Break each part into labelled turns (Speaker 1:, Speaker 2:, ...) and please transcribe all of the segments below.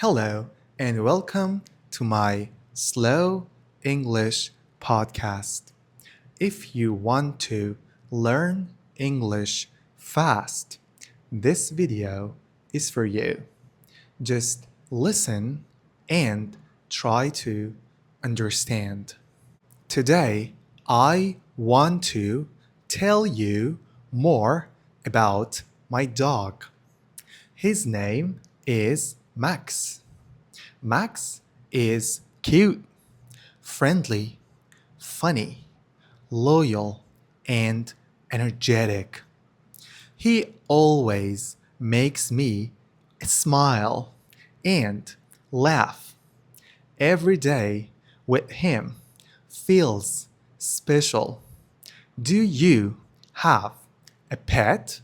Speaker 1: Hello, and welcome to my Slow English podcast. If you want to learn English fast, this video is for you. Just listen and try to understand. Today, I want to tell you more about my dog. His name is Max. Max is cute, friendly, funny, loyal, and energetic. He always makes me smile and laugh. Every day with him feels special. Do you have a pet?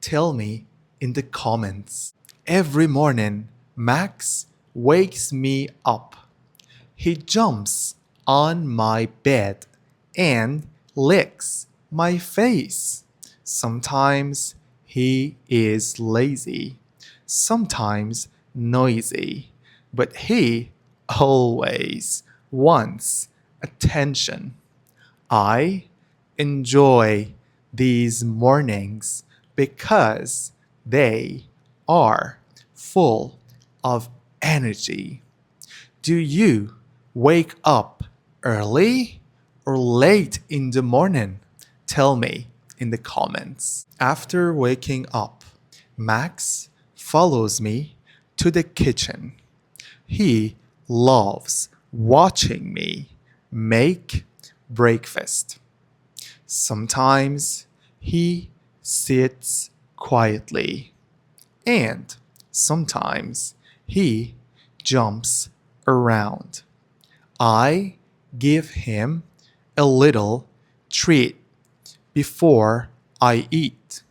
Speaker 1: Tell me in the comments. Every morning, Max wakes me up. He jumps on my bed and licks my face. Sometimes he is lazy, sometimes noisy, but he always wants attention. I enjoy these mornings because they are full of energy. Do you wake up early or late in the morning? Tell me in the comments. After waking up, Max follows me to the kitchen. He loves watching me make breakfast. Sometimes he sits quietly, and sometimes he jumps around. I give him a little treat before I eat.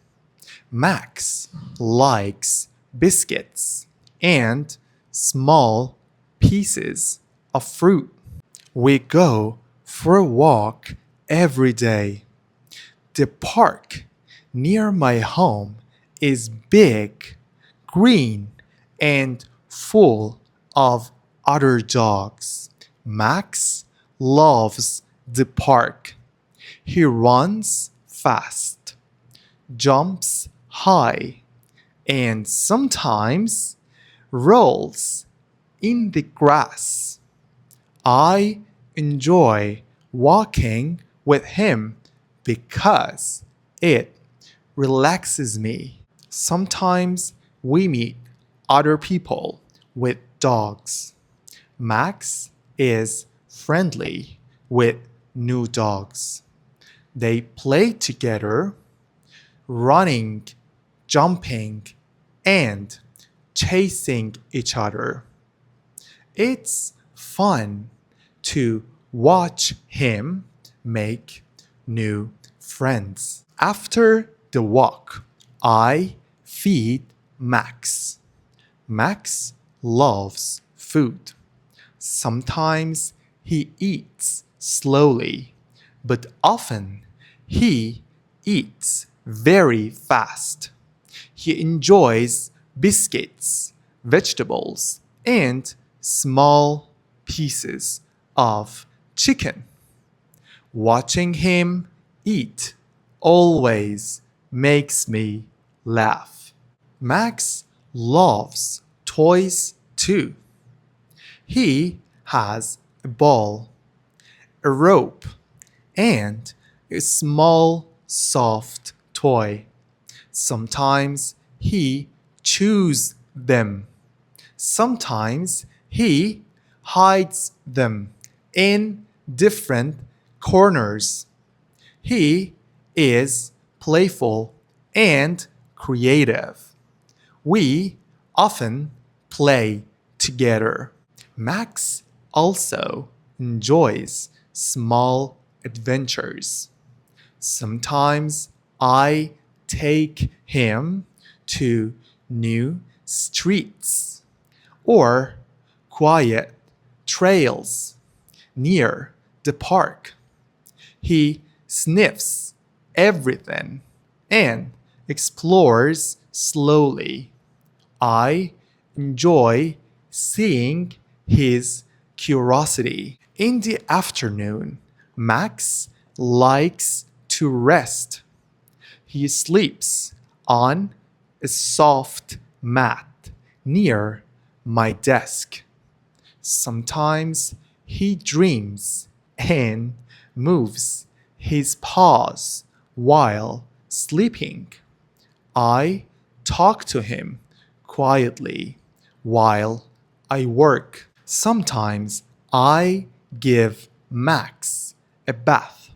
Speaker 1: Max likes biscuits and small pieces of fruit. We go for a walk every day. The park near my home is big, green, and full of other dogs. Max loves the park. He runs fast, jumps high, and sometimes rolls in the grass. I enjoy walking with him because it relaxes me. Sometimes we meet other people with dogs. Max is friendly with new dogs. They play together, running, jumping, and chasing each other. It's fun to watch him make new friends. After the walk, I feed Max. Max loves food. Sometimes he eats slowly, but often he eats very fast. He enjoys biscuits, vegetables, and small pieces of chicken. Watching him eat always makes me laugh. Max loves toys too. He has a ball, a rope, and a small soft toy. Sometimes he chews them. Sometimes he hides them in different corners. He is playful and creative. We often play together. Max also enjoys small adventures. Sometimes I take him to new streets or quiet trails near the park. He sniffs everything and explores slowly. I enjoy seeing his curiosity. In the afternoon, Max likes to rest. He sleeps on a soft mat near my desk. Sometimes he dreams and moves his paws while sleeping. I talk to him quietly while I work. Sometimes I give Max a bath.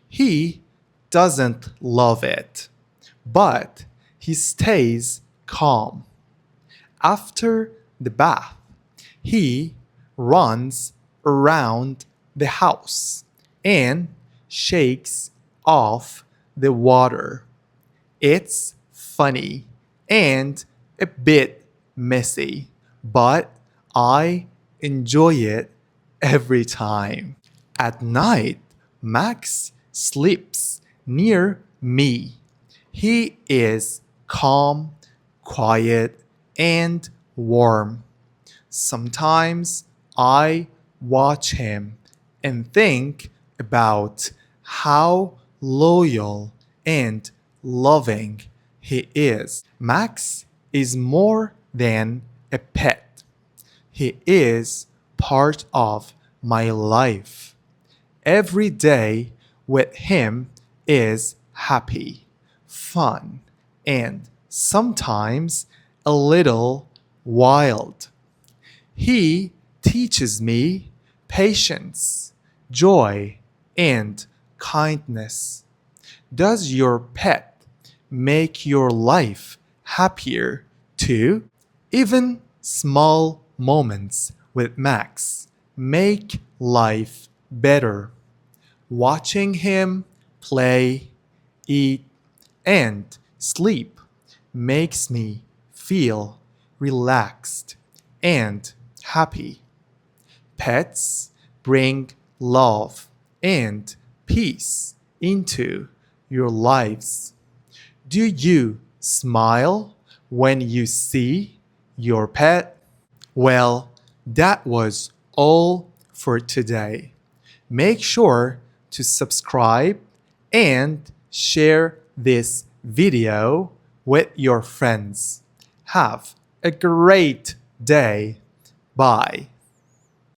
Speaker 1: He doesn't love it, but he stays calm. After the bath, he runs around the house and shakes off the water. It's funny and a bit messy, but I enjoy it every time. At night, Max sleeps near me. He is calm, quiet, and warm. Sometimes I watch him and think about how loyal and loving he is. Max is more than a pet. He is part of my life. Every day with him is happy, fun, and sometimes a little wild. He teaches me patience, joy, and kindness. Does your pet make your life happier too? Even small moments with Max make life better. Watching him play, eat, and sleep makes me feel relaxed and happy. Pets bring love and peace into your lives. Do you smile when you see your pet? Well, that was all for today. Make sure to subscribe and share this video with your friends. Have a great day. Bye.